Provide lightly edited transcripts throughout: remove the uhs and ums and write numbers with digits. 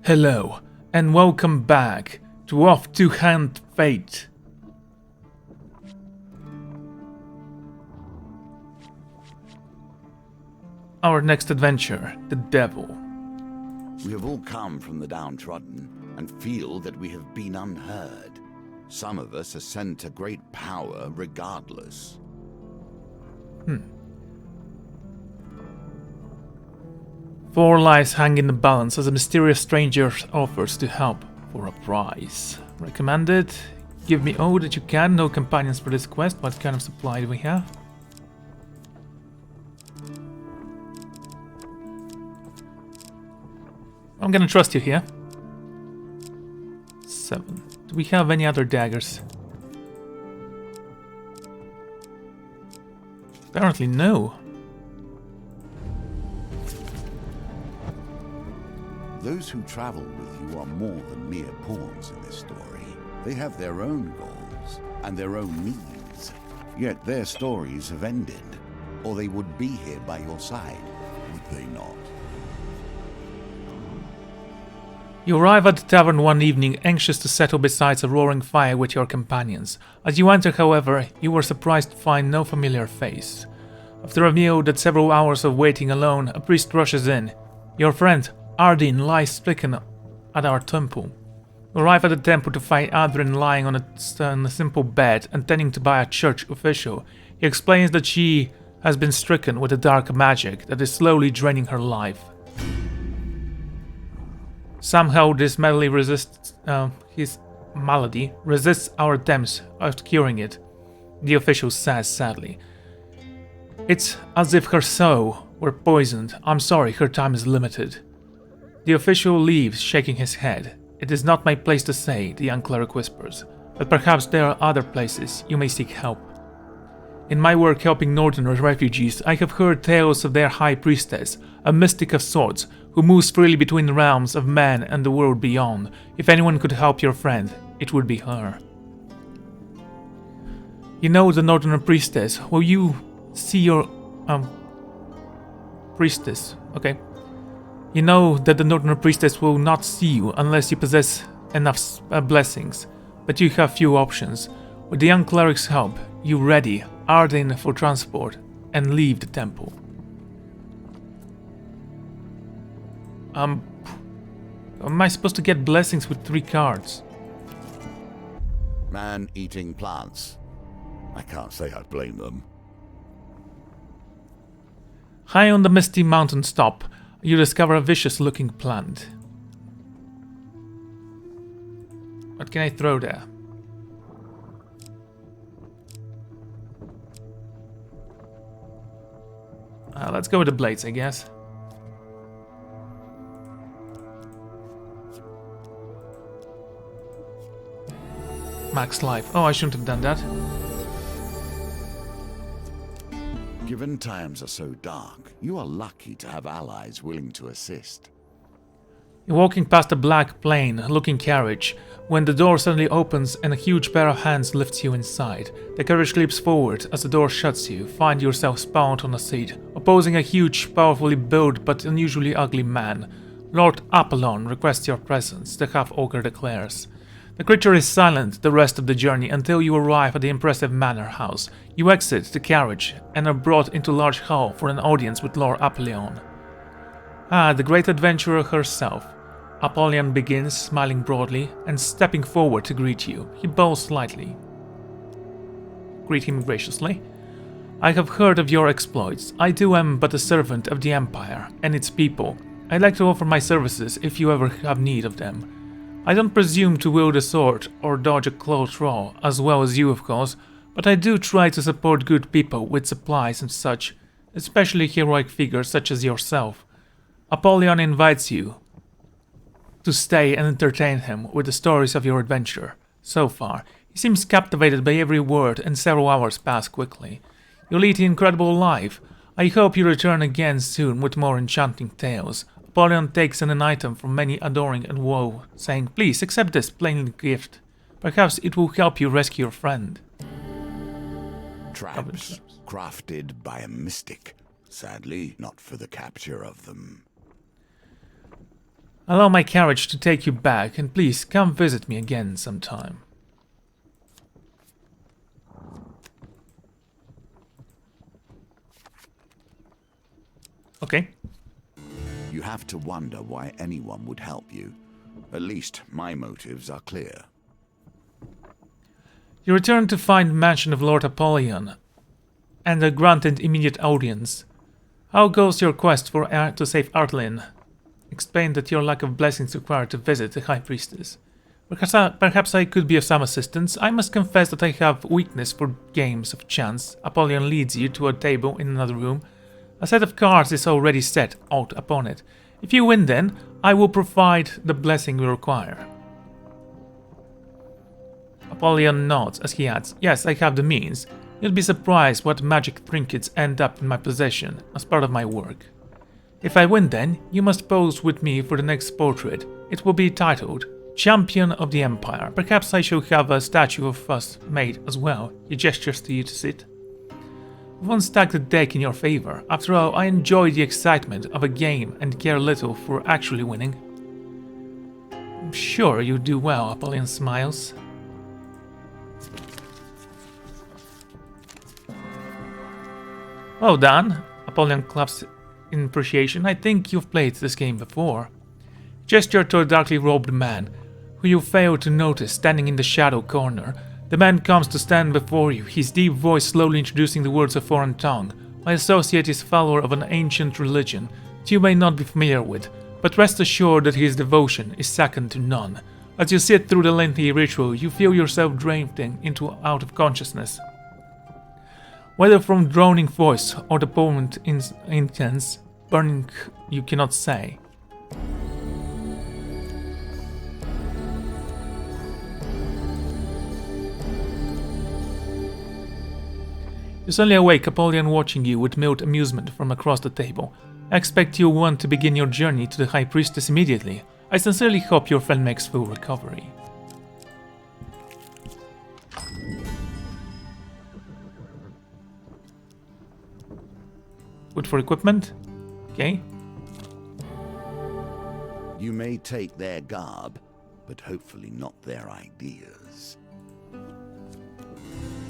Hello, and welcome back to Off to Hunt Fate. Our next adventure, the Devil. We have all come from the downtrodden and feel that we have been unheard. Some of us are sent to great power regardless. Four lives hang in the balance as a mysterious stranger offers to help for a price. Recommended. Give me all that you can. No companions for this quest. What kind of supply do we have? I'm gonna trust you here. 7. Do we have any other daggers? Apparently no. Those who travel with you are more than mere pawns in this story. They have their own goals and their own needs. Yet their stories have ended, or they would be here by your side, would they not? You arrive at the tavern one evening, anxious to settle beside a roaring fire with your companions. As you enter, however, you were surprised to find no familiar face. After a meal that several hours of waiting alone, a priest rushes in. Your friend, Ardyn, lies stricken at our temple. You arrive at the temple to find Ardyn lying on a simple bed, intending to buy a church official. He explains that she has been stricken with a dark magic that is slowly draining her life. Somehow this malady resists our attempts at curing it, the official says sadly. It's as if her soul were poisoned. I'm sorry, her time is limited. The official leaves, shaking his head. It is not my place to say, the young cleric whispers, but perhaps there are other places you may seek help. In my work helping northern refugees, I have heard tales of their high priestess, a mystic of sorts, who moves freely between the realms of man and the world beyond. If anyone could help your friend, it would be her. You know the northern priestess. Will you see your priestess? Okay. You know that the northern priestess will not see you unless you possess enough blessings, but you have few options. With the young cleric's help, you ready Ardyn for transport and leave the temple. Am I supposed to get blessings with 3 cards? Man-eating plants. I can't say I blame them. High on the misty mountain top, you discover a vicious-looking plant. What can I throw there? Let's go with the blades, I guess. Max life. Oh, I shouldn't have done that. Given times are so dark, you are lucky to have allies willing to assist. You're walking past a black, plain-looking carriage when the door suddenly opens and a huge pair of hands lifts you inside. The carriage leaps forward as the door shuts you. Find yourself sprawled on a seat, opposing a huge, powerfully built but unusually ugly man. Lord Apollon requests your presence, the half-ogre declares. The creature is silent the rest of the journey until you arrive at the impressive manor house. You exit the carriage and are brought into a large hall for an audience with Lord Apollon. The great adventurer herself. Apollon begins, smiling broadly and stepping forward to greet you. He bows slightly. Greet him graciously. I have heard of your exploits. I too am but a servant of the Empire and its people. I'd like to offer my services if you ever have need of them. I don't presume to wield a sword or dodge a close draw, as well as you of course, but I do try to support good people with supplies and such, especially heroic figures such as yourself. Apollon invites you to stay and entertain him with the stories of your adventure. So far, he seems captivated by every word and several hours pass quickly. You lead an incredible life. I hope you return again soon with more enchanting tales. Apollon takes an item from many adoring and woe, saying, please accept this plain gift. Perhaps it will help you rescue your friend. Traps crafted by a mystic. Sadly, not for the capture of them. Allow my carriage to take you back, and please come visit me again sometime. Okay. You have to wonder why anyone would help you. At least my motives are clear. You return to find mansion of Lord Apollyon, and are granted immediate audience. How goes your quest to save Artlin? Explain that your lack of blessings required to visit the High Priestess. Perhaps I could be of some assistance. I must confess that I have weakness for games of chance. Apollyon leads you to a table in another room. A set of cards is already set out upon it. If you win then, I will provide the blessing we require. Apollyon nods as he adds, yes, I have the means. You'll be surprised what magic trinkets end up in my possession as part of my work. If I win then, you must pose with me for the next portrait. It will be titled, Champion of the Empire. Perhaps I shall have a statue of us made as well. He gestures to you to sit. Won't stack the deck in your favor. After all, I enjoy the excitement of a game and care little for actually winning. I'm sure you do well, Apollyon smiles. Well done, Apollyon claps in appreciation. I think you've played this game before. Gesture to a darkly robed man, who you fail to notice standing in the shadow corner. The man comes to stand before you, his deep voice slowly introducing the words of foreign tongue. My associate is follower of an ancient religion that you may not be familiar with, but rest assured that his devotion is second to none. As you sit through the lengthy ritual, you feel yourself drifting out of consciousness. Whether from droning voice or the potent intense burning, you cannot say. You suddenly awake, Apollyon watching you with mild amusement from across the table. I expect you want to begin your journey to the High Priestess immediately. I sincerely hope your friend makes full recovery. Good for equipment? Okay. You may take their garb, but hopefully not their ideas.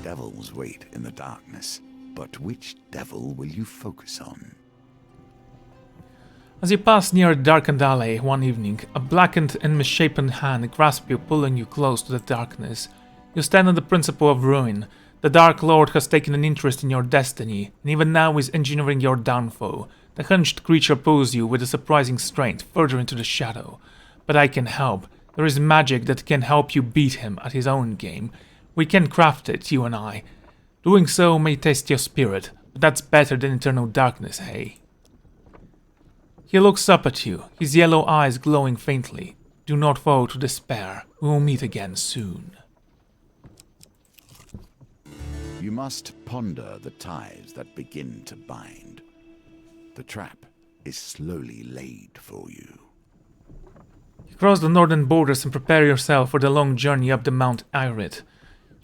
Devils wait in the darkness, but which devil will you focus on? As you pass near a darkened alley one evening, a blackened and misshapen hand grasps you, pulling you close to the darkness. You stand on the principle of ruin. The Dark Lord has taken an interest in your destiny, and even now is engineering your downfall. The hunched creature pulls you with a surprising strength further into the shadow. But I can help. There is magic that can help you beat him at his own game. We can craft it, you and I. Doing so may test your spirit, but that's better than eternal darkness, hey? He looks up at you, his yellow eyes glowing faintly. Do not fall to despair. We will meet again soon. You must ponder the ties that begin to bind. The trap is slowly laid for you. You cross the northern borders and prepare yourself for the long journey up the Mount Irit.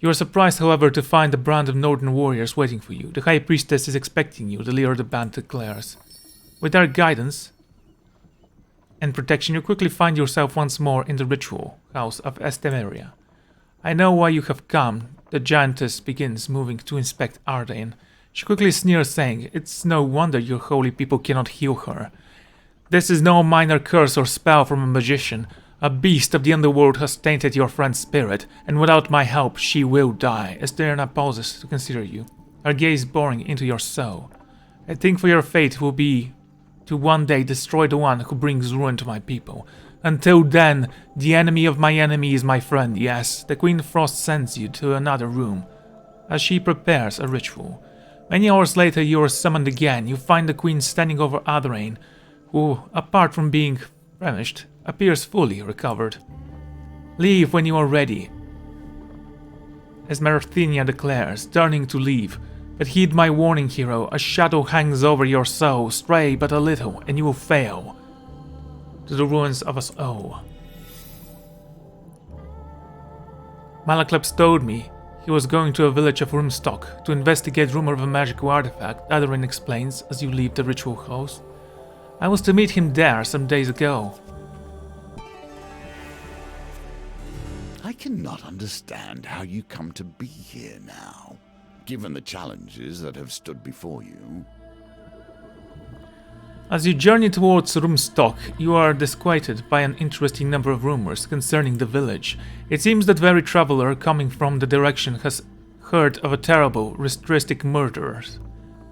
You are surprised, however, to find a band of northern warriors waiting for you. The High Priestess is expecting you, the leader of the band declares. With our guidance and protection, you quickly find yourself once more in the ritual house of Estemeria. I know why you have come. The giantess begins moving to inspect Ardain. She quickly sneers, saying, it's no wonder your holy people cannot heal her. This is no minor curse or spell from a magician. A beast of the underworld has tainted your friend's spirit, and without my help she will die. Esterna pauses to consider you, her gaze boring into your soul. I think for your fate will be to one day destroy the one who brings ruin to my people. Until then, the enemy of my enemy is my friend, yes. The Queen Frost sends you to another room, as she prepares a ritual. Many hours later you are summoned again. You find the Queen standing over Adrain, who, apart from being famished, appears fully recovered. Leave when you are ready, as Merathenia declares, turning to leave. But heed my warning, hero. A shadow hangs over your soul. Stray but a little, and you will fail to the ruins of us all. Malakleps told me he was going to a village of Rumstock to investigate rumor of a magical artifact, Adorin explains as you leave the ritual house. I was to meet him there some days ago. I cannot understand how you come to be here now, given the challenges that have stood before you. As you journey towards Rumstock, you are disquieted by an interesting number of rumors concerning the village. It seems that every traveler coming from the direction has heard of a terrible, ritualistic murder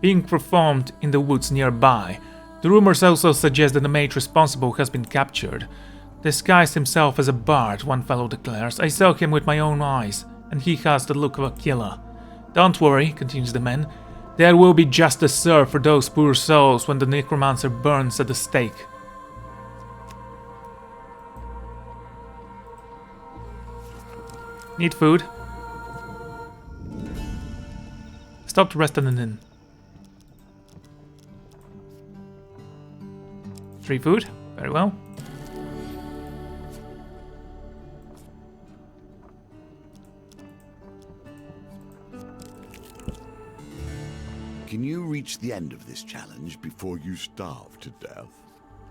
being performed in the woods nearby. The rumors also suggest that the mage responsible has been captured. Disguised himself as a bard, one fellow declares. I saw him with my own eyes, and he has the look of a killer. Don't worry, continues the man. There will be justice served for those poor souls when the necromancer burns at the stake. Need food? Stop to rest at an inn. Free food? Very well. Can you reach the end of this challenge before you starve to death?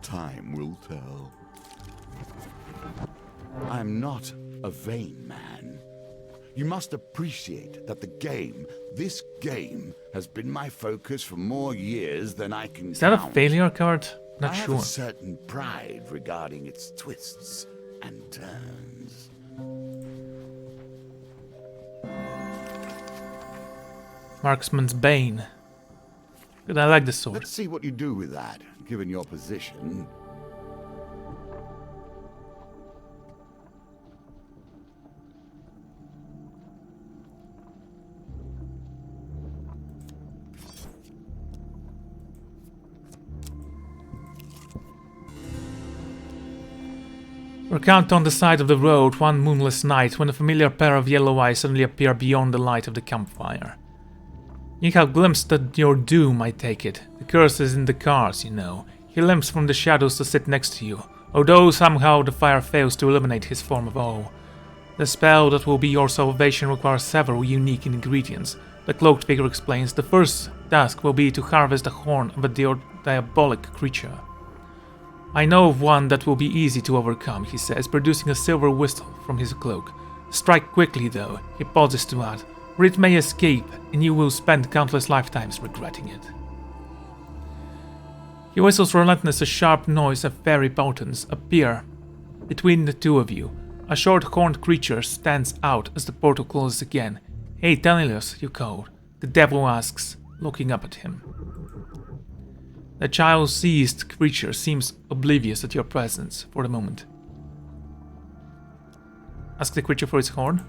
Time will tell. I'm not a vain man. You must appreciate that this game, has been my focus for more years than I can count. Is that a failure card? Not I sure. have a certain pride regarding its twists and turns. Marksman's Bane. Good, I like the sword. Let's see what you do with that, given your position. We're camped on the side of the road one moonless night when a familiar pair of yellow eyes suddenly appear beyond the light of the campfire. You have glimpsed at your doom, I take it. The curse is in the cars, you know. He limps from the shadows to sit next to you, although somehow the fire fails to eliminate his form of awe. The spell that will be your salvation requires several unique ingredients. The cloaked figure explains. The first task will be to harvest the horn of a diabolic creature. I know of one that will be easy to overcome, he says, producing a silver whistle from his cloak. Strike quickly, though, he pauses to add, or it may escape, and you will spend countless lifetimes regretting it. He whistles relentless. A sharp noise of fairy fountains appear between the two of you. A short horned creature stands out as the portal closes again. Hey, Danilius, you call. The devil asks, looking up at him. The child-seized creature seems oblivious at your presence for the moment. Ask the creature for its horn.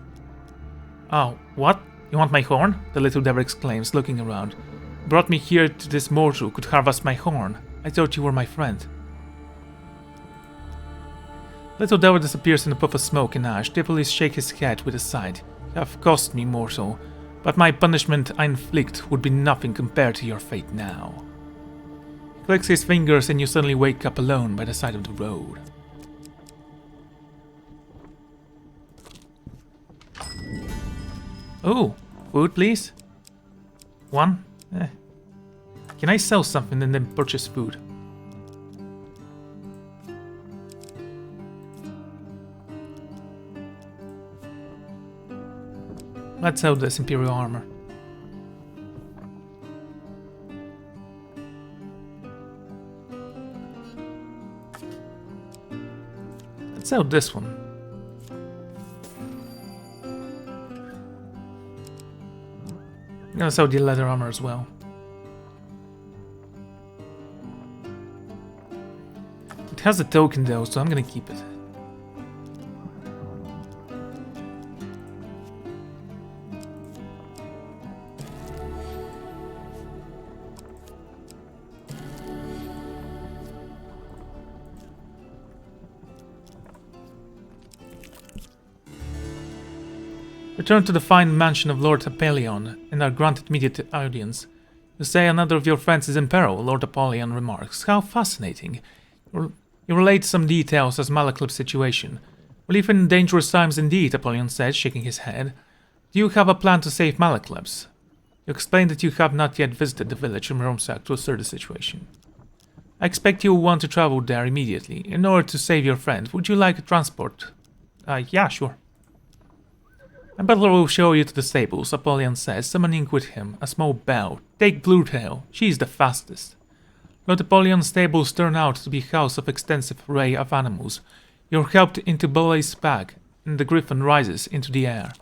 Oh, what? You want my horn? The little devil exclaims, looking around. Brought me here to this mortal could harvest my horn. I thought you were my friend. Little devil disappears in a puff of smoke and ash. Devilish shake his head with a sigh. You have cost me, mortal, but my punishment I inflict would be nothing compared to your fate now. He clicks his fingers and you suddenly wake up alone by the side of the road. Oh, food please? One? Can I sell something and then purchase food? Let's sell this Imperial armor. Let's sell this one. I'm gonna sell the leather armor as well. It has a token though, so I'm gonna keep it. Return to the fine mansion of Lord Apollyon and are granted immediate audience. You say another of your friends is in peril, Lord Apollyon remarks. How fascinating. You relate some details as Malaclip's situation. We live in dangerous times indeed, Apollyon said, shaking his head. Do you have a plan to save Malaclips? You explain that you have not yet visited the village of Romsak to assert the situation. I expect you will want to travel there immediately. In order to save your friend, would you like a transport? Yeah, sure. "A butler will show you to the stables," Apollyon says, summoning with him a small bell. "Take Bluetail, she is the fastest." Lord Apollyon's stables turn out to be a house of extensive array of animals. You're helped into Ballet's bag, and the griffin rises into the air.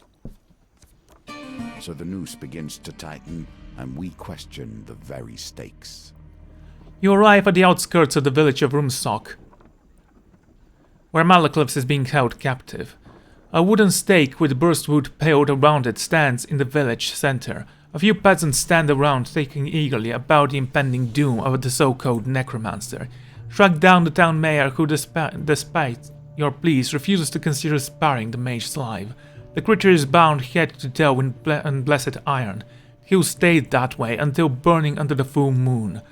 So the noose begins to tighten, and we question the very stakes. You arrive at the outskirts of the village of Rumsock, where Malaclus is being held captive. A wooden stake with burst wood piled around it stands in the village center. A few peasants stand around, thinking eagerly about the impending doom of the so-called necromancer. Track down the town mayor who, despite your pleas, refuses to consider sparing the mage's life. The creature is bound head to toe in blessed iron. He'll stay that way until burning under the full moon.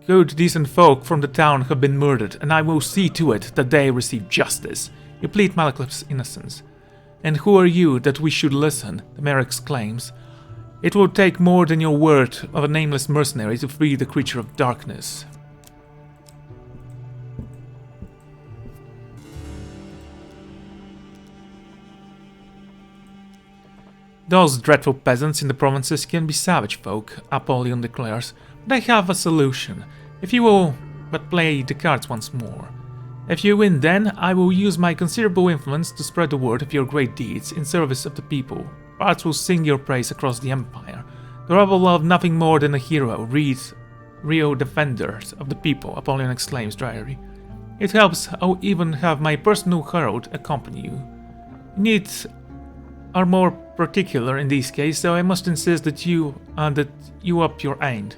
Good, decent folk from the town have been murdered, and I will see to it that they receive justice. You plead Malaclus' innocence. And who are you that we should listen? The mayor exclaims. It will take more than your word of a nameless mercenary to free the creature of darkness. Those dreadful peasants in the provinces can be savage folk, Apollyon declares, but I have a solution. If you will but play the cards once more. If you win then, I will use my considerable influence to spread the word of your great deeds in service of the people. Bards will sing your praise across the empire. The rebel love nothing more than a hero, real defenders of the people, Apollyon exclaims dryly. It helps, I'll even have my personal herald accompany you. Needs are more particular in this case, so I must insist that you up your end.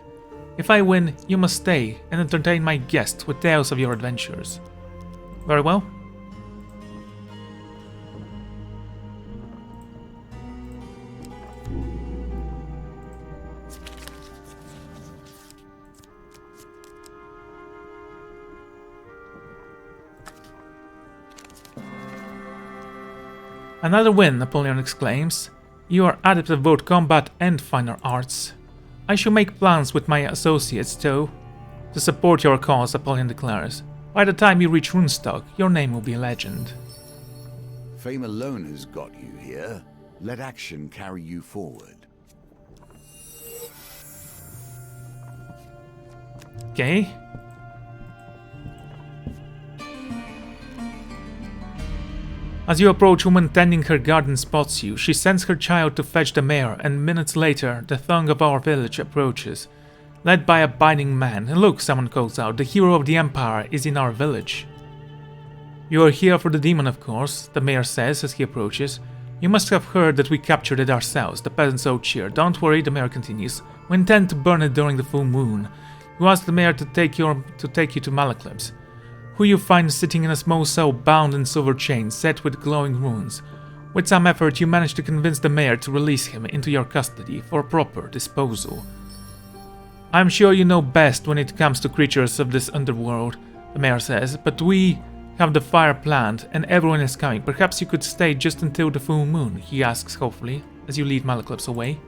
If I win, you must stay and entertain my guests with tales of your adventures. Very well. Another win, Apollyon exclaims. You are adept at both combat and finer arts. I shall make plans with my associates, too, to support your cause, Apollyon declares. By the time you reach Runstock, your name will be a legend. Fame alone has got you here. Let action carry you forward. Okay. As you approach, woman tending her garden spots you. She sends her child to fetch the mayor, and minutes later, the throng of our village approaches, led by a biting man. Look, someone calls out, the hero of the empire is in our village. You are here for the demon, of course, the mayor says as he approaches. You must have heard that we captured it ourselves, the peasants all cheer. Don't worry, the mayor continues. We intend to burn it during the full moon. You ask the mayor to take you to Malaclus, who you find sitting in a small cell bound in silver chains set with glowing runes. With some effort, you manage to convince the mayor to release him into your custody for proper disposal. I'm sure you know best when it comes to creatures of this underworld, the mayor says, but we have the fire planned and everyone is coming. Perhaps you could stay just until the full moon, he asks hopefully, as you lead Malaclus away.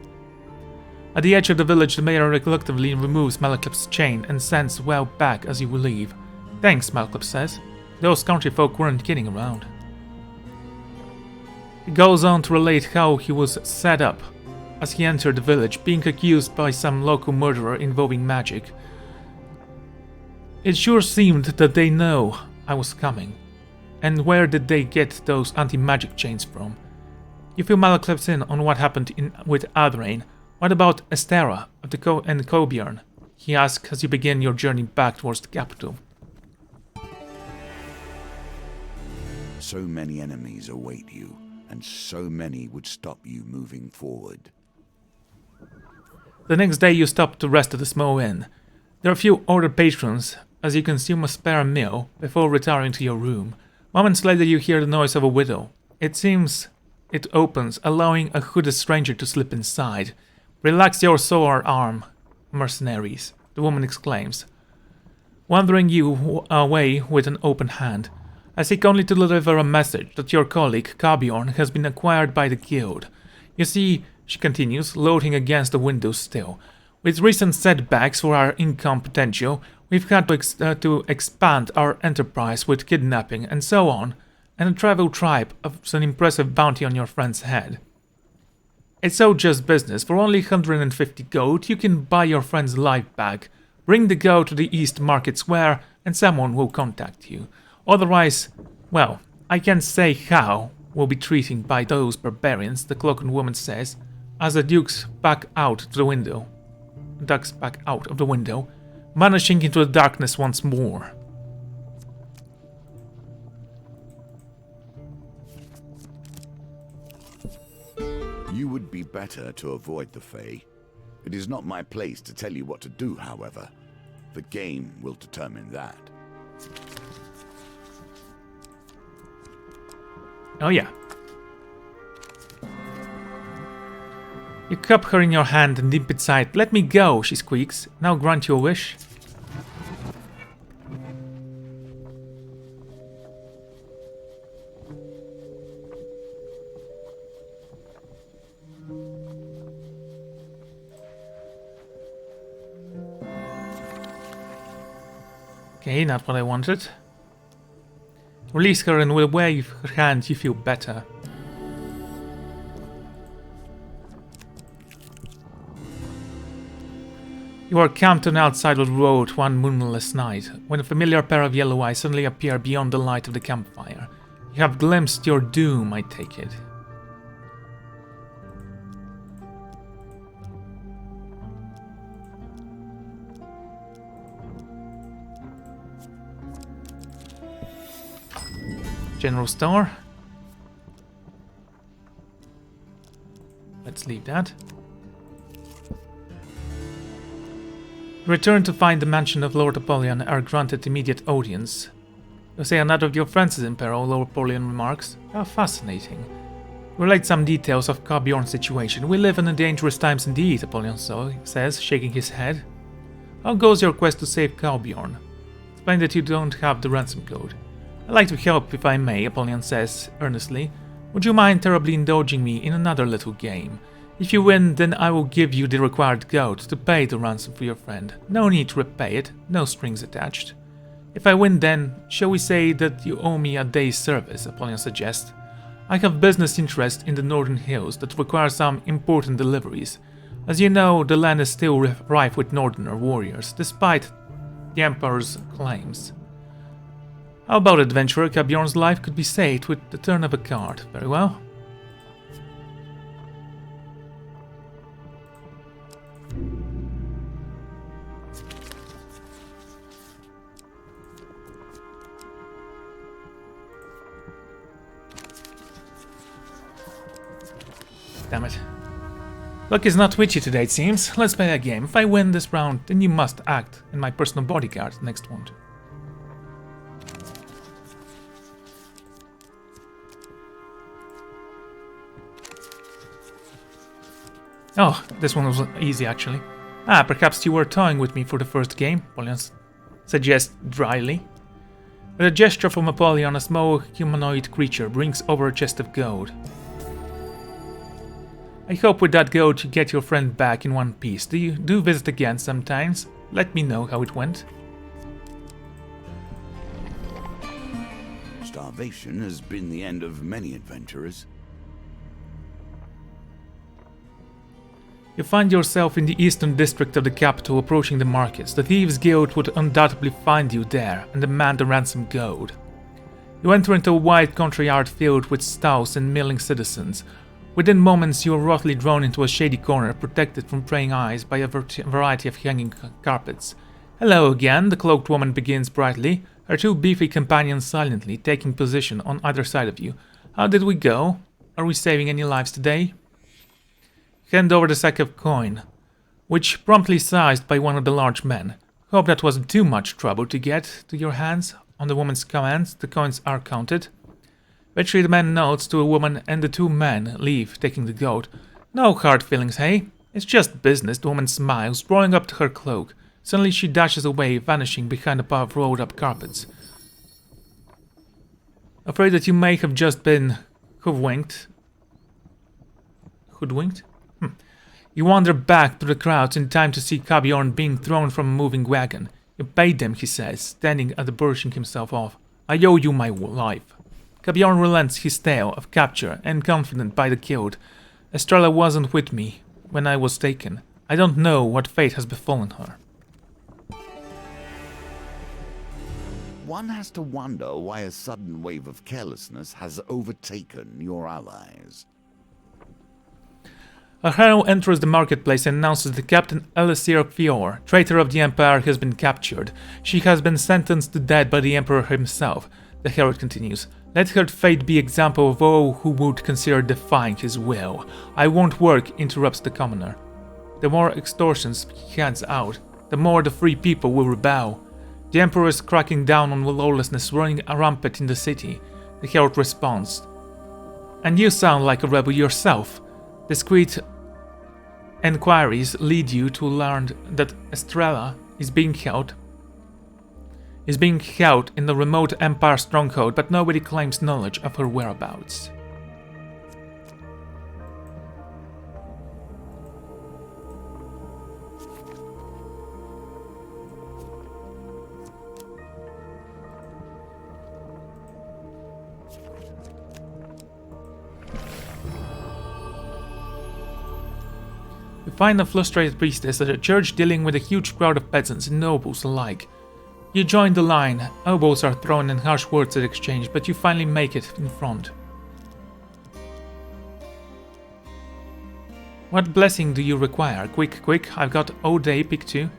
At the edge of the village, the mayor reluctantly removes Malaclus' chain and sends well back as you leave. Thanks, Malaclus says. Those country folk weren't kidding around. He goes on to relate how he was set up as he entered the village, being accused by some local murderer involving magic. It sure seemed that they know I was coming. And where did they get those anti-magic chains from? You fill Malaclus in on what happened with Adrain. What about Estera and Cobiorn? He asks as you begin your journey back towards the capital. So many enemies await you, and so many would stop you moving forward. The next day you stop to rest at a small inn. There are a few older patrons as you consume a spare meal before retiring to your room. Moments later you hear the noise of a widow. It seems it opens, allowing a hooded stranger to slip inside. Relax your sore arm, mercenaries, the woman exclaims, wandering you away with an open hand. I seek only to deliver a message that your colleague, Cobiorn, has been acquired by the guild. You see, she continues, loading against the window sill. With recent setbacks for our income potential, we've had to expand our enterprise with kidnapping and so on, and a travel tribe of an impressive bounty on your friend's head. It's all just business. For only 150 gold, you can buy your friend's life back. Bring the gold to the East Market Square and someone will contact you. Otherwise, well, I can't say how we'll be treating by those barbarians, the cloaked woman says, as the ducks back out of the window. Ducks back out of the window, vanishing into the darkness once more. You would be better to avoid the Fae. It is not my place to tell you what to do, however. The game will determine that. Oh yeah. You cup her in your hand and deep inside. Let me go, she squeaks. Now grant your wish. Okay, not what I wanted. Release her and with a wave her hand you feel better. You are camped on the outside of the road one moonless night, when a familiar pair of yellow eyes suddenly appear beyond the light of the campfire. You have glimpsed your doom, I take it. General store. Let's leave that. Return to find the mansion of Lord Apollyon are granted immediate audience. You say another of your friends is in peril, Lord Apollyon remarks. How fascinating. Relate some details of Carbjorn's situation. We live in dangerous times indeed, Apollyon says, shaking his head. How goes your quest to save Carbjorn? Explain that you don't have the ransom code. I'd like to help if I may, Apollyon says earnestly. Would you mind terribly indulging me in another little game? If you win, then I will give you the required gold to pay the ransom for your friend. No need to repay it, no strings attached. If I win then, shall we say that you owe me a day's service, Apollyon suggests. I have business interests in the northern hills that require some important deliveries. As you know, the land is still rife with northerner warriors, despite the Emperor's claims. How about adventurer? Carbjorn's life could be saved with the turn of a card. Very well. Damn it. Luck is not with you today, it seems. Let's play a game. If I win this round, then you must act in my personal bodyguard next one. Oh, this one was easy actually. Ah, perhaps you were toying with me for the first game, Apollyon suggests dryly. With a gesture from Apollyon, a small humanoid creature brings over a chest of gold. I hope with that gold you get your friend back in one piece. Do visit again sometimes? Let me know how it went. Starvation has been the end of many adventurers. You find yourself in the eastern district of the capital approaching the markets. The Thieves' Guild would undoubtedly find you there and demand the ransom gold. You enter into a wide country yard filled with stalls and milling citizens. Within moments you are roughly drawn into a shady corner protected from prying eyes by a variety of hanging carpets. Hello again, the cloaked woman begins brightly, her two beefy companions silently taking position on either side of you. How did we go? Are we saving any lives today? Hand over the sack of coin, which promptly seized by one of the large men. Hope that wasn't too much trouble to get to your hands. On the woman's commands, the coins are counted. Eventually the man nods to a woman and the two men leave, taking the gold. No hard feelings, hey? It's just business, the woman smiles, drawing up to her cloak. Suddenly she dashes away, vanishing behind a pile of rolled up carpets. Afraid that you may have just been hoodwinked? You wander back through the crowds in time to see Carbjorn being thrown from a moving wagon. You paid them, he says, standing at the brushing himself off. I owe you my life. Carbjorn relents his tale of capture and confident by the killed. Estrella wasn't with me when I was taken. I don't know what fate has befallen her. One has to wonder why a sudden wave of carelessness has overtaken your allies. A herald enters the marketplace and announces that Captain Elisir Fior, traitor of the Empire, has been captured. She has been sentenced to death by the Emperor himself. The herald continues. Let her fate be example of all who would consider defying his will. I won't work, interrupts the commoner. The more extortions he hands out, the more the free people will rebel. The Emperor is cracking down on lawlessness running rampant in the city. The herald responds. And you sound like a rebel yourself. Discreet enquiries lead you to learn that Estrella is being held in the remote Empire stronghold, but nobody claims knowledge of her whereabouts. You find a frustrated priestess at a church dealing with a huge crowd of peasants and nobles alike. You join the line, elbows are thrown and harsh words are exchanged, but you finally make it in front. What blessing do you require? Quick, quick, I've got all day, pick two.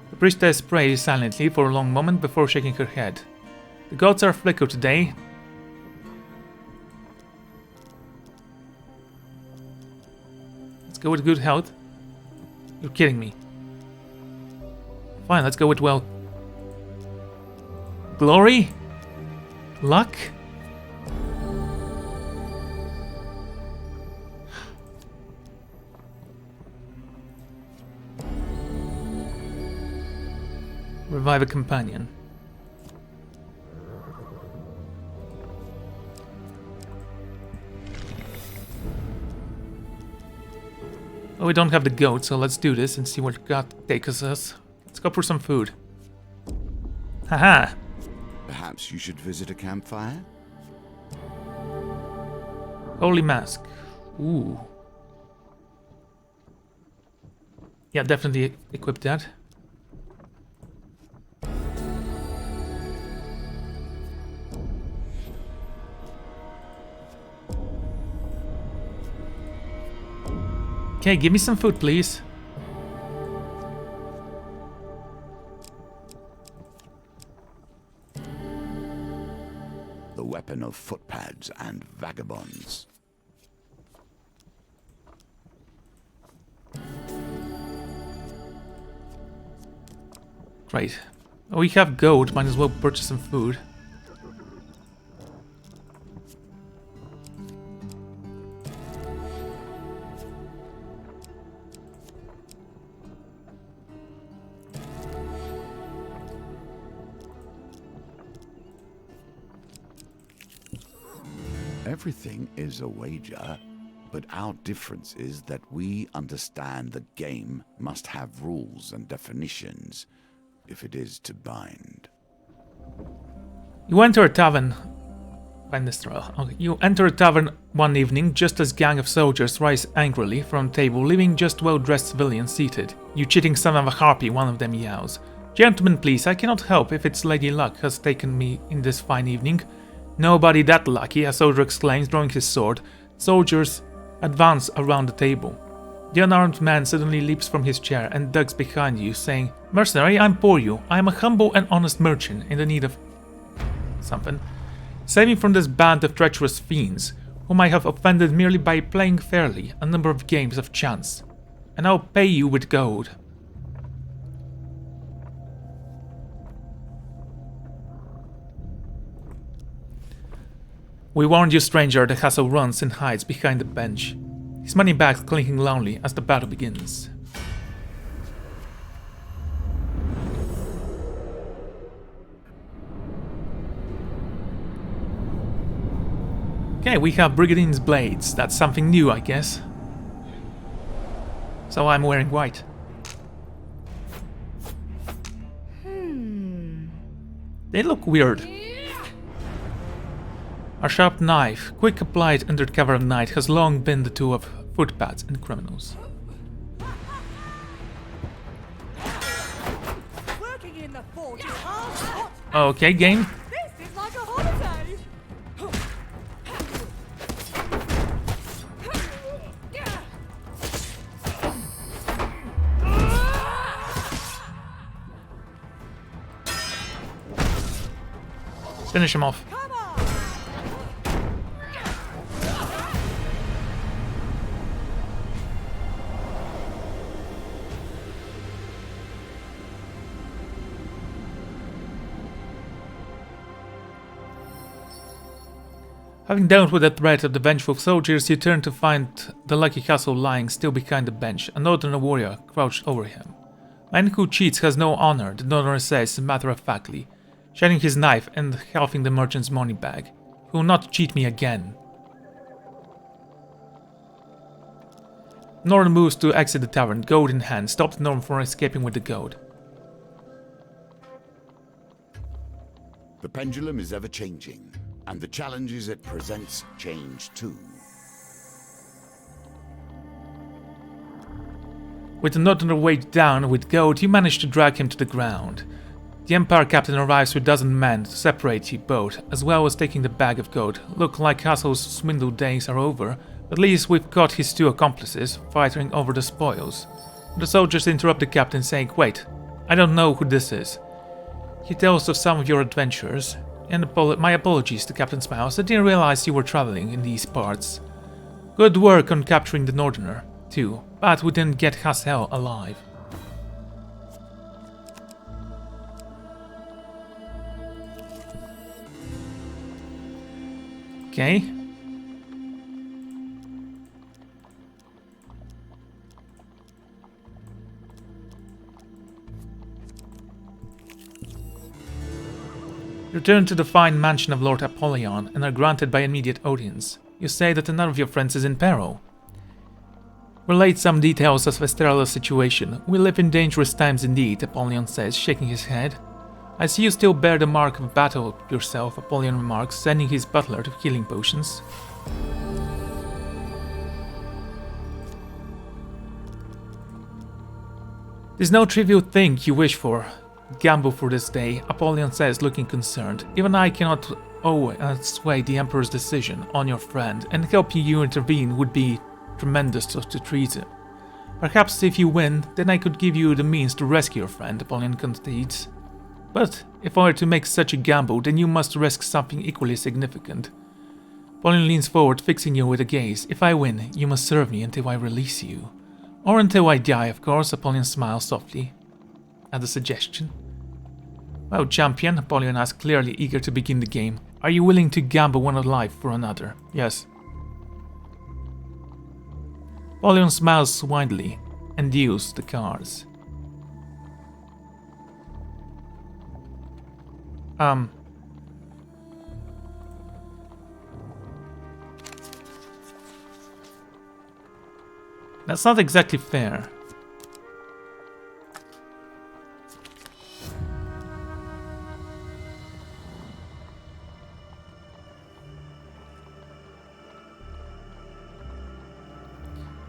The priestess prays silently for a long moment before shaking her head. The gods are flicker today. Go with good health. You're kidding me. Fine, let's go with, well, glory? Luck? Revive a companion. Oh, we don't have the goat, so let's do this and see what God takes us. Let's go for some food. Haha! Perhaps you should visit a campfire? Holy Mask. Ooh. Yeah, definitely equip that. Okay, give me some food, please. The weapon of footpads and vagabonds. Great. Oh, we have gold, might as well purchase some food. Everything is a wager, but our difference is that we understand the game must have rules and definitions if it is to bind. You enter a tavern. Okay. You enter a tavern one evening just as a gang of soldiers rise angrily from a table, leaving just well-dressed civilians seated. You cheating son of a harpy, one of them yells. Gentlemen, please, I cannot help if it's Lady Luck has taken me in this fine evening. Nobody that lucky, a soldier exclaims, drawing his sword. Soldiers advance around the table. The unarmed man suddenly leaps from his chair and ducks behind you, saying, Mercenary, I'm poor you. I am a humble and honest merchant in the need of something. Save me from this band of treacherous fiends, whom I have offended merely by playing fairly a number of games of chance, and I'll pay you with gold. We warned you, stranger, the Hassel runs and hides behind the bench, his money bags clinking loudly as the battle begins. Okay, we have Brigadine's blades. That's something new, I guess. So I'm wearing white. They look weird. A sharp knife, quick applied under cover of night, has long been the tool of footpads and criminals. Working in the forge is hard. Okay, game. This is like a holiday. Finish him off. Come on. Having dealt with the threat of the vengeful soldiers, you turn to find the lucky castle lying still behind the bench, a northern warrior crouched over him. Man who cheats has no honor, the northerner says matter-of-factly, shedding his knife and halving the merchant's money bag. He will not cheat me again. Norn moves to exit the tavern, goad in hand, stops Norm from escaping with the goad. The pendulum is ever changing, and the challenges it presents change too. With the northerner weighed down with goad, you manage to drag him to the ground. The Empire captain arrives with a dozen men to separate you both, as well as taking the bag of gold. Look like Castle's swindle days are over, but at least we've got his two accomplices fighting over the spoils. The soldiers interrupt the captain saying, "Wait, I don't know who this is." He tells of some of your adventures, and my apologies, the captain smiles. I didn't realize you were traveling in these parts. Good work on capturing the northerner, too, but we didn't get Hassel alive. Okay. Return to the fine mansion of Lord Apollyon and are granted by immediate audience. You say that none of your friends is in peril. Relate some details of Vesterala's situation. We live in dangerous times indeed, Apollyon says, shaking his head. I see you still bear the mark of battle yourself, Apollyon remarks, sending his butler to healing potions. There's no trivial thing you wish for. Gamble for this day, Apollyon says, looking concerned. Even I cannot sway the Emperor's decision on your friend, and helping you intervene would be tremendous to treason. Perhaps if you win, then I could give you the means to rescue your friend, Apollyon concedes. But if I were to make such a gamble, then you must risk something equally significant. Apollyon leans forward, fixing you with a gaze. If I win, you must serve me until I release you. Or until I die, of course, Apollyon smiles softly at the suggestion. Well, champion, Apollyon asks, clearly eager to begin the game. Are you willing to gamble one life for another? Yes. Apollyon smiles widely and deals the cards. That's not exactly fair.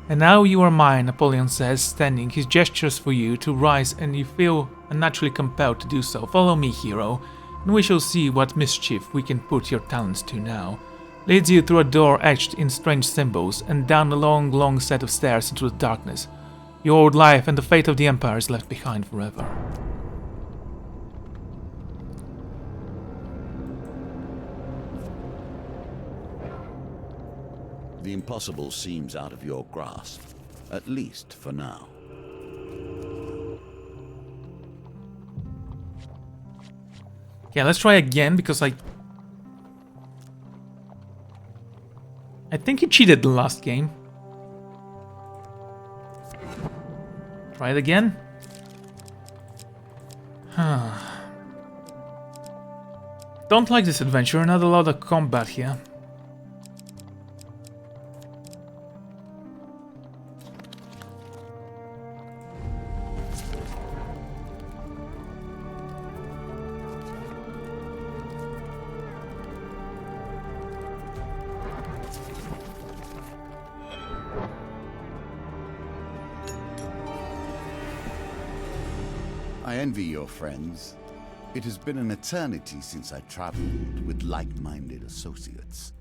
And now you are mine, Apollyon says, standing. He gestures for you to rise, and you feel unnaturally compelled to do so. Follow me, hero, and we shall see what mischief we can put your talents to now. Leads you through a door etched in strange symbols, and down a long, long set of stairs into the darkness. Your old life and the fate of the Empire is left behind forever. The impossible seems out of your grasp, at least for now. Yeah, let's try again, because I think he cheated the last game. Try it again. Don't like this adventure, not a lot of combat here. I envy your friends. It has been an eternity since I traveled with like-minded associates.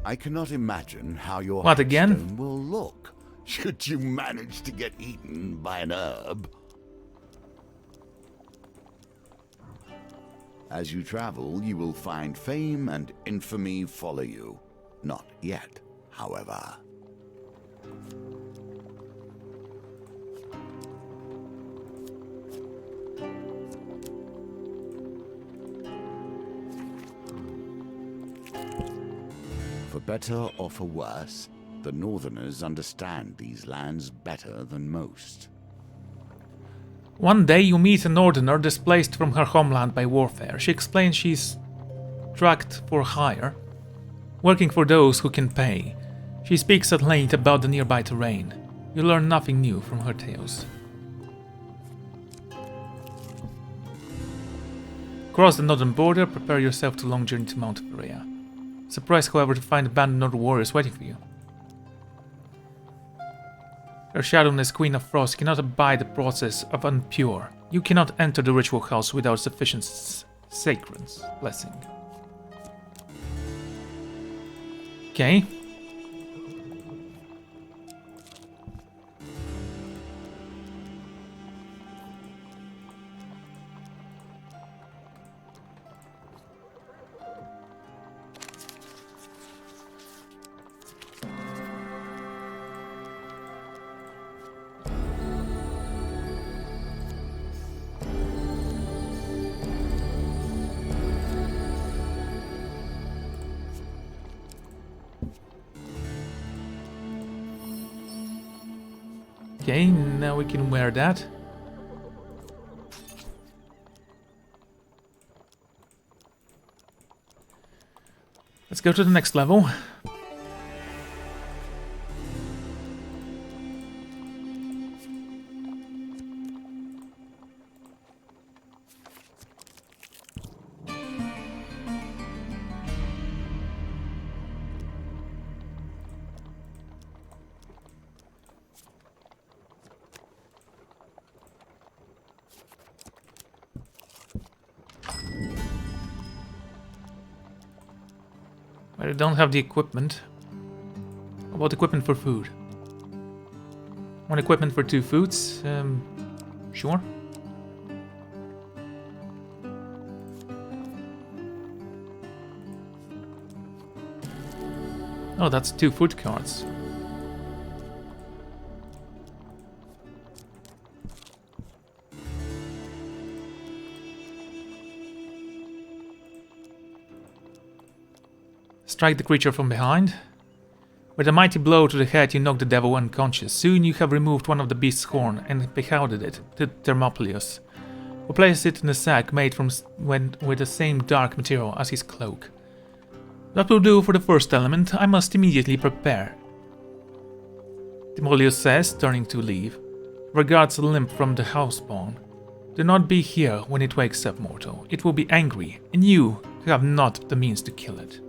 I cannot imagine how your What, again? headstone will look should you manage to get eaten by an herb. As you travel, you will find fame and infamy follow you. Not yet, however. For better or for worse, the Northerners understand these lands better than most. One day you meet a Northerner displaced from her homeland by warfare. She explains she's dragged for hire, working for those who can pay. She speaks at length about the nearby terrain. You learn nothing new from her tales. Cross the northern border, prepare yourself to long journey to Mount Perea. Surprised, however, to find abandoned Northern warriors waiting for you. Her shadowness, Queen of Frost, cannot abide the process of unpure. You cannot enter the ritual house without sufficient sacred blessing. Okay. Okay, now we can wear that. Let's go to the next level. I don't have the equipment. How about equipment for food? One equipment for 2 foods? Sure. Oh, that's 2 food cards. Strike the creature from behind. With a mighty blow to the head, you knock the devil unconscious. Soon you have removed one of the beast's horn and beheaded it to Thermopolis, who places it in a sack made from with the same dark material as his cloak. That will do for the first element. I must immediately prepare. Timoleus says, turning to leave. Regards a limp from the housepawn. Do not be here when it wakes up, mortal. It will be angry, and you have not the means to kill it.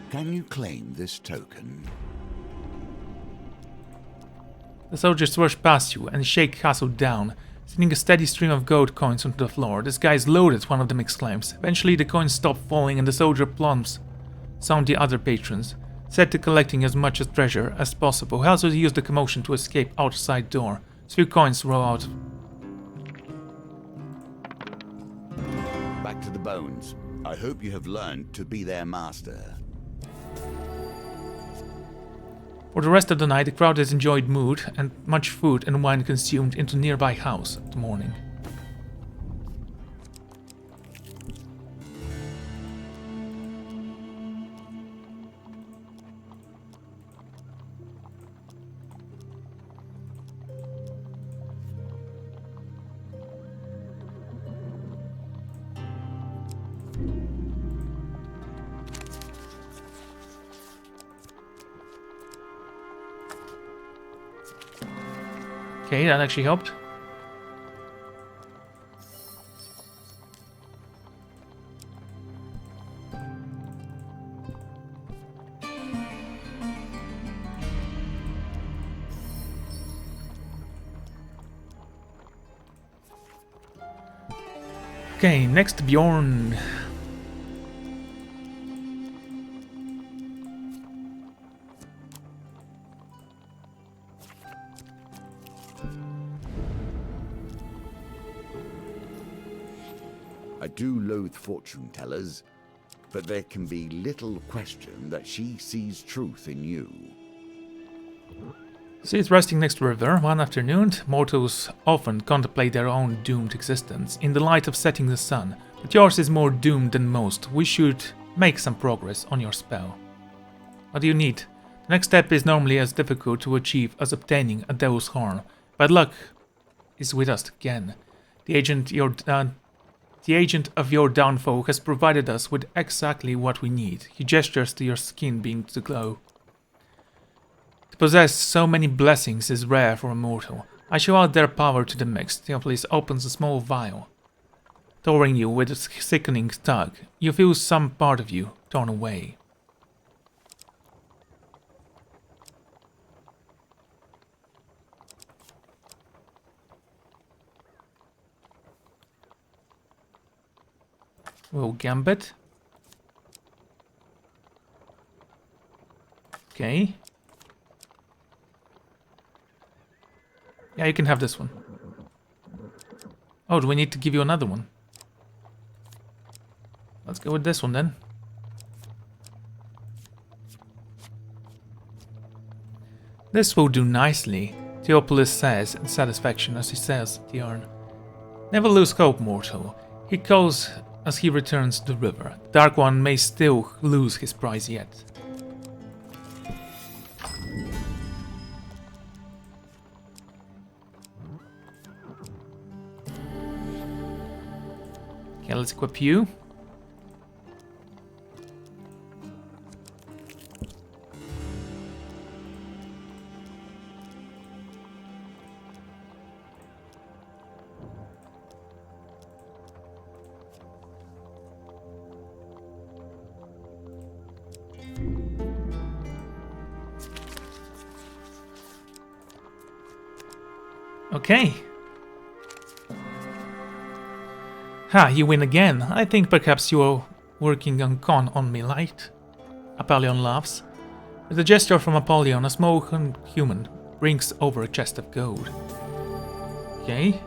Can you claim this token? The soldiers rush past you and shake Castle down, sending a steady stream of gold coins onto the floor. "This guy's loaded," one of them exclaims. Eventually the coins stop falling and the soldier plumps some the other patrons, set to collecting as much treasure as possible. He also used the commotion to escape outside door. A few coins roll out. Back to the bones. I hope you have learned to be their master. For the rest of the night, the crowd has enjoyed mood and much food and wine consumed into nearby house at the morning. Okay, that actually helped. Okay, next Bjorn. I do loathe fortune tellers, but there can be little question that she sees truth in you. She's resting next to the river. One afternoon, mortals often contemplate their own doomed existence in the light of setting the sun, but yours is more doomed than most. We should make some progress on your spell. What do you need? The next step is normally as difficult to achieve as obtaining a Deus Horn. Bad luck is with us again. The agent of your downfall has provided us with exactly what we need. He gestures to your skin being to glow. To possess so many blessings is rare for a mortal. I show out their power to the mix. Theophilus opens a small vial, towering you with a sickening tug. You feel some part of you torn away. Well, Gambit. Okay. Yeah, you can have this one. Oh, do we need to give you another one? Let's go with this one then. This will do nicely, Theophilus says in satisfaction as he says the urn. Never lose hope, mortal. He calls as he returns to the river. The Dark One may still lose his prize yet. Okay, let's equip you. Okay. Ha, you win again. I think perhaps you are working on con on me, light. Apollyon laughs. With a gesture from Apollyon, a small human brings over a chest of gold. Okay.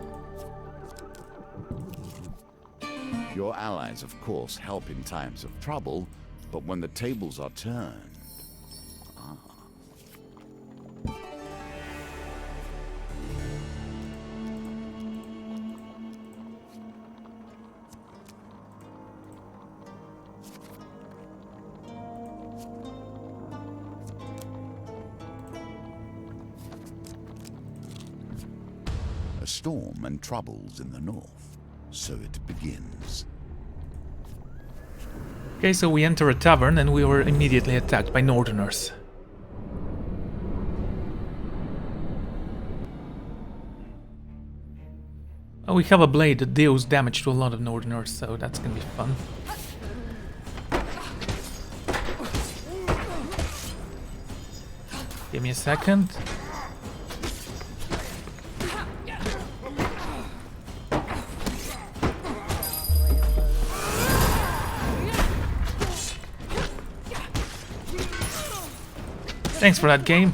Your allies, of course, help in times of trouble, but when the tables are turned... A storm and troubles in the north, so it begins. Okay, so we enter a tavern and we were immediately attacked by northerners. Oh, we have a blade that deals damage to a lot of northerners, so that's gonna be fun. Give me a second. Thanks for that game.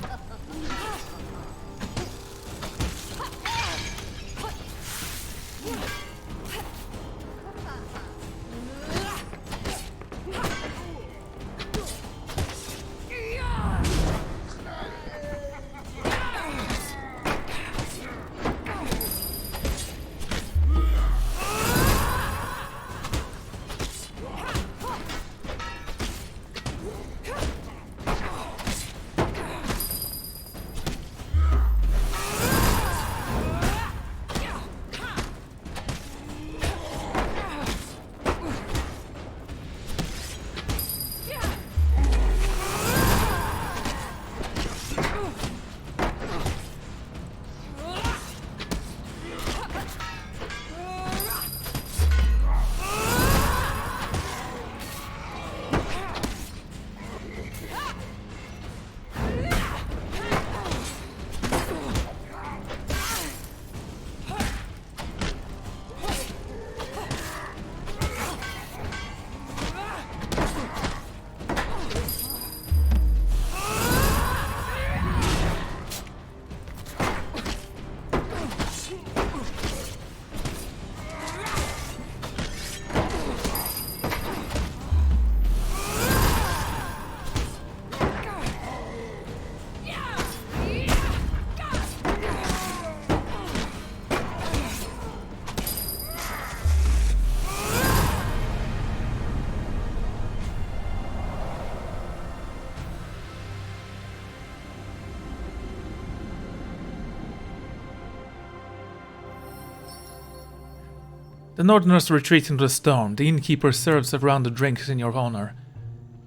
The Northerners retreat into the storm. The innkeeper serves a round of drinks in your honor.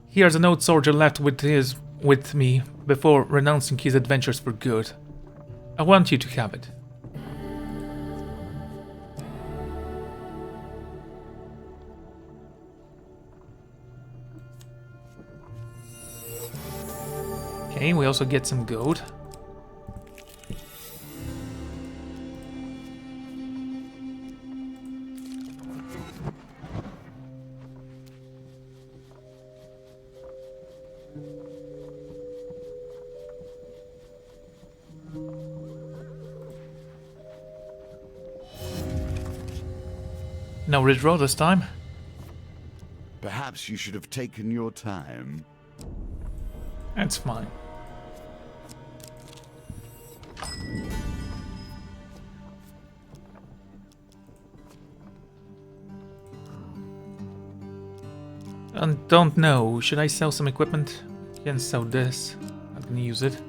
Here's an old soldier left with me before renouncing his adventures for good. I want you to have it. Okay, we also get some gold. No redraw this time. Perhaps you should have taken your time. That's fine. And don't know, should I sell some equipment? Can sell this. I'm gonna use it.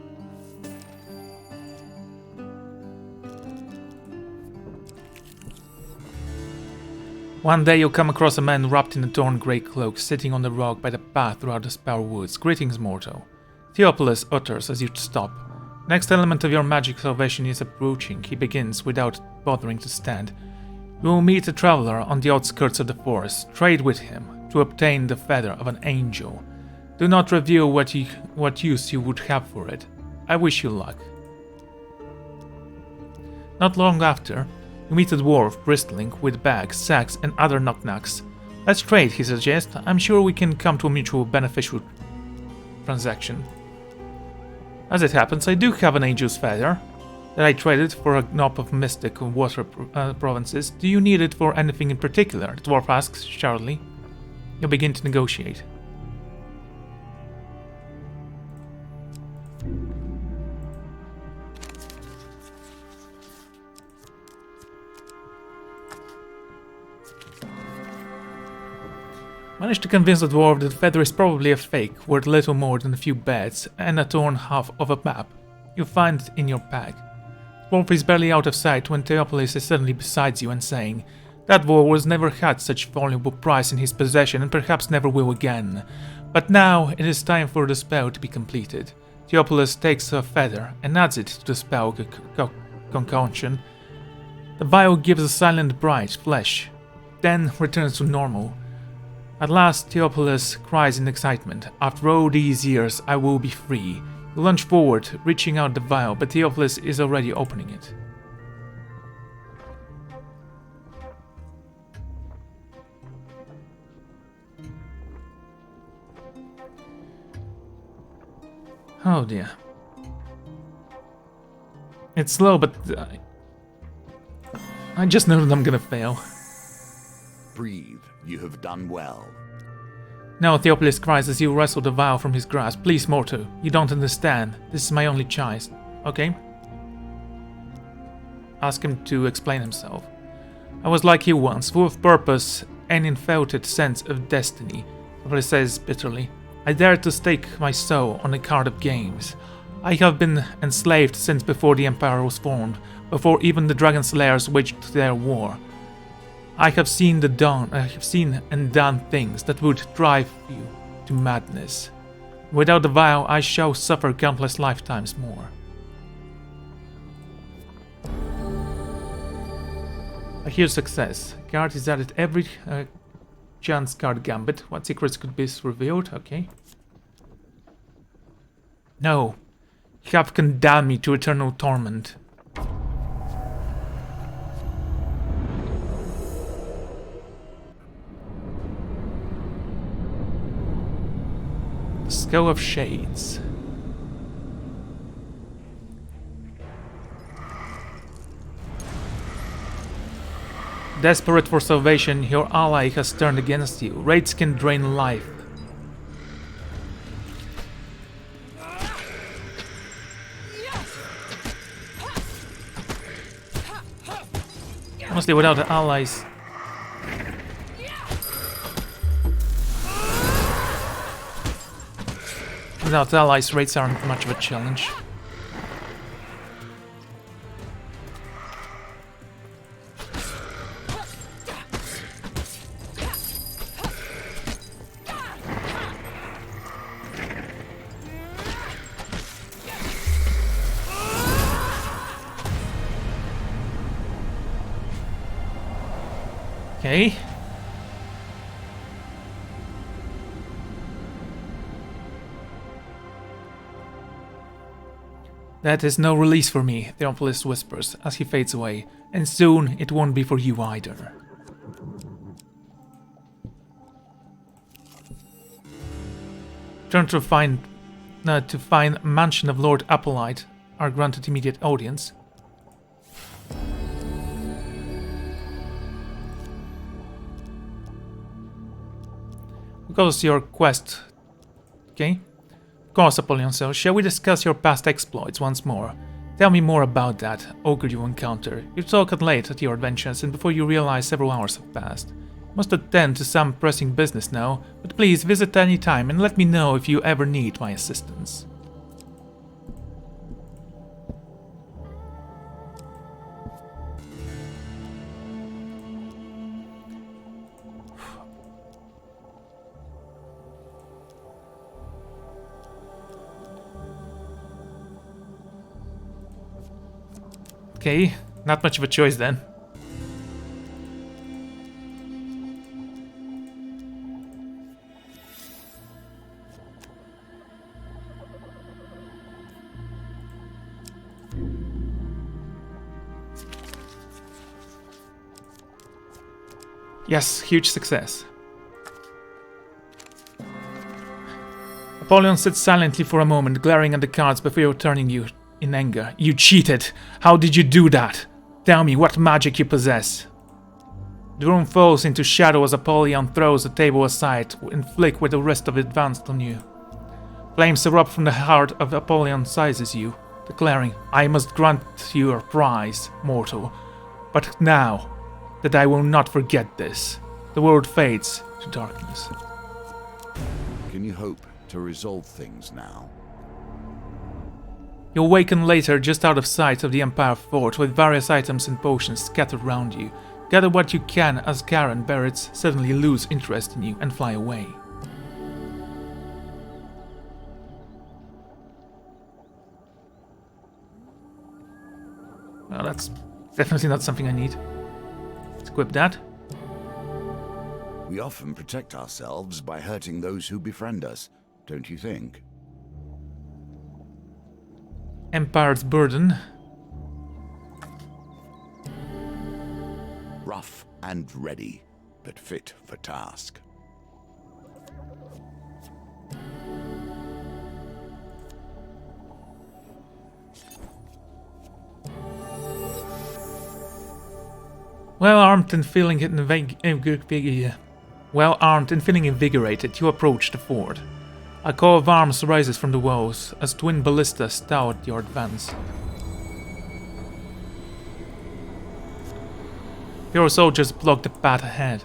One day you'll come across a man wrapped in a torn grey cloak, sitting on the rock by the path throughout the Spare Woods. Greetings, mortal. Theopolis utters as you stop. Next element of your magic salvation is approaching. He begins without bothering to stand. You will meet a traveler on the outskirts of the forest. Trade with him to obtain the feather of an angel. Do not reveal what use you would have for it. I wish you luck. Not long after, you meet a dwarf bristling with bags, sacks, and other knock-knocks. Let's trade, he suggests. I'm sure we can come to a mutual beneficial transaction. As it happens, I do have an angel's feather that I traded for a knot of mystic water provinces. Do you need it for anything in particular? The dwarf asks sharply. You begin to negotiate. Managed to convince the dwarf that the feather is probably a fake, worth little more than a few beds and a torn half of a map. You find it in your bag. The dwarf is barely out of sight when Theopolis is suddenly beside you and saying, "That dwarf was never had such valuable prize in his possession and perhaps never will again. But now it is time for the spell to be completed." Theopolis takes a feather and adds it to the spell concoction. The vial gives a silent bright flash, then returns to normal. At last, Theopolis cries in excitement, "After all these years, I will be free." You lunge forward, reaching out the vial, but Theopolis is already opening it. Oh dear. It's slow, but I just know that I'm gonna fail. Breathe. You have done well. No, Theopolis cries as you wrestle the vial from his grasp. Please, Morto, you don't understand. This is my only choice. Okay? Ask him to explain himself. I was like you once, full of purpose and infatuated sense of destiny, Theopolis says bitterly. I dared to stake my soul on a card of games. I have been enslaved since before the Empire was formed, before even the Dragon Slayers waged their war. I have seen and done things that would drive you to madness. Without the vial, I shall suffer countless lifetimes more. A huge success. Card is added every chance card gambit. What secrets could be revealed? Okay. No. You have condemned me to eternal torment. Skull of Shades. Desperate for salvation, your ally has turned against you. Raids can drain life. Honestly, without the allies... Without allies, raids aren't much of a challenge. Okay. That is no release for me, Theophilus whispers as he fades away, and soon it won't be for you either. Turn to find mansion of Lord Applelight are granted immediate audience. Because your quest, okay? Of course, Apollyon, so shall we discuss your past exploits once more? Tell me more about that ogre you encounter. You talk at late at your adventures, and before you realize several hours have passed. Must attend to some pressing business now, but please visit any time and let me know if you ever need my assistance. Okay, not much of a choice then. Yes, huge success. Apollyon sits silently for a moment, glaring at the cards before turning you in anger. You cheated! How did you do that? Tell me what magic you possess. The room falls into shadow as Apollyon throws the table aside and flick with the rest of it advanced on you. Flames erupt from the heart of Apollyon seizes you, declaring, I must grant you a prize, mortal. But now that I will not forget this, the world fades to darkness. Can you hope to resolve things now? You awaken later just out of sight of the Empire Fort with various items and potions scattered around you. Gather what you can as Kara and Barretts suddenly lose interest in you and fly away. Well, that's definitely not something I need. Let's equip that. We often protect ourselves by hurting those who befriend us, don't you think? Empire's Burden. Rough and ready, but fit for task. Well armed and feeling invigorated, you approach the fort. A call of arms rises from the walls as twin ballistas stout your advance. Your soldiers block the path ahead.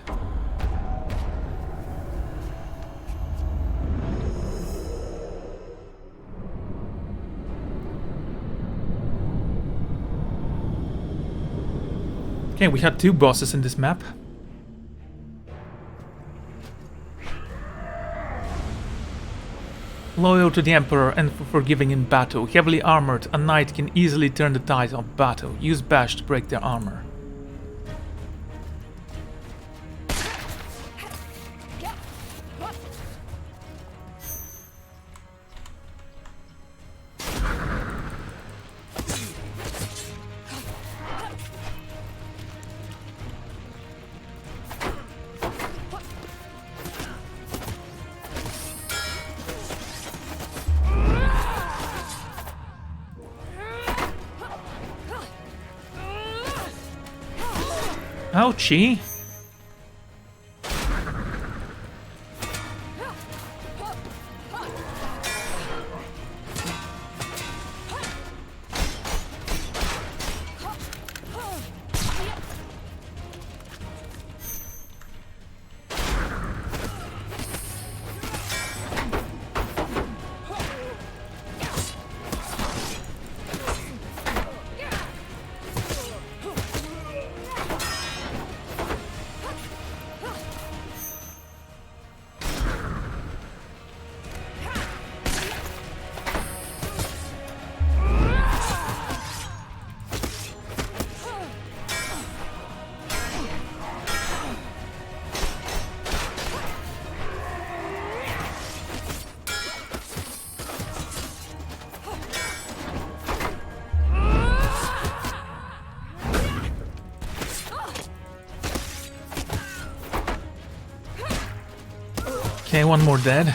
Okay, we had two bosses in this map. Loyal to the Emperor and forgiving in battle, heavily armored, a knight can easily turn the tide of battle. Use bash to break their armor. Ouchie! Okay, one more dead.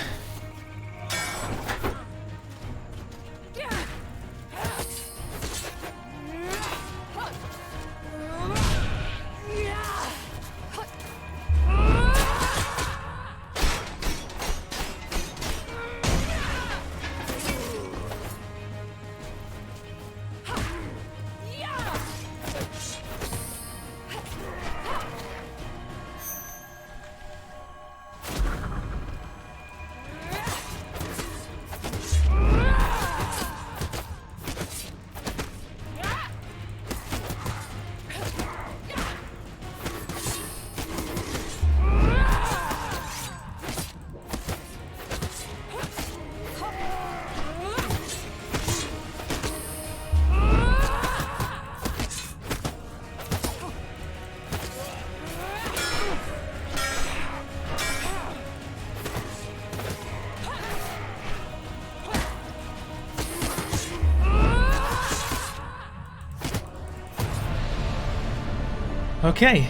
Okay.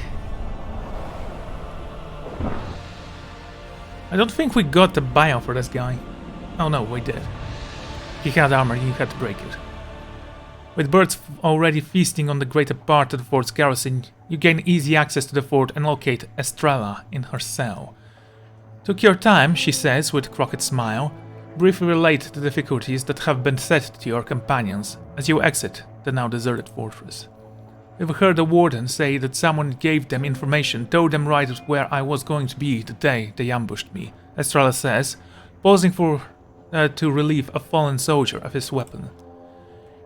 I don't think we got the bio for this guy. Oh no, we did. He had armor, you had to break it. With birds already feasting on the greater part of the fort's garrison, you gain easy access to the fort and locate Estrella in her cell. Took your time, she says with a crooked smile. Briefly relate the difficulties that have been set to your companions as you exit the now deserted fortress. We've heard the warden say that someone gave them information, told them right where I was going to be the day they ambushed me, Estrella says, pausing to relieve a fallen soldier of his weapon.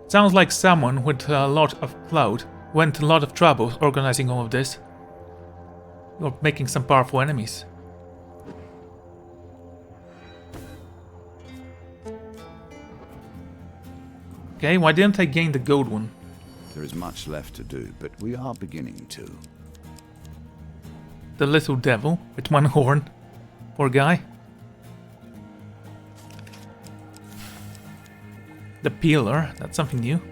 It sounds like someone with a lot of clout went to a lot of trouble organizing all of this. You're making some powerful enemies. Okay, why didn't I gain the gold one? There is much left to do, but we are beginning to. The little devil with one horn. Poor guy. The peeler, that's something new.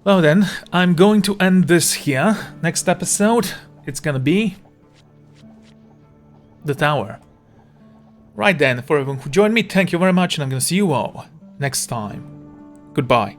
Well then, I'm going to end this here. Next episode, it's gonna be the tower. Right then, for everyone who joined me, thank you very much, and I'm gonna see you all next time. Goodbye.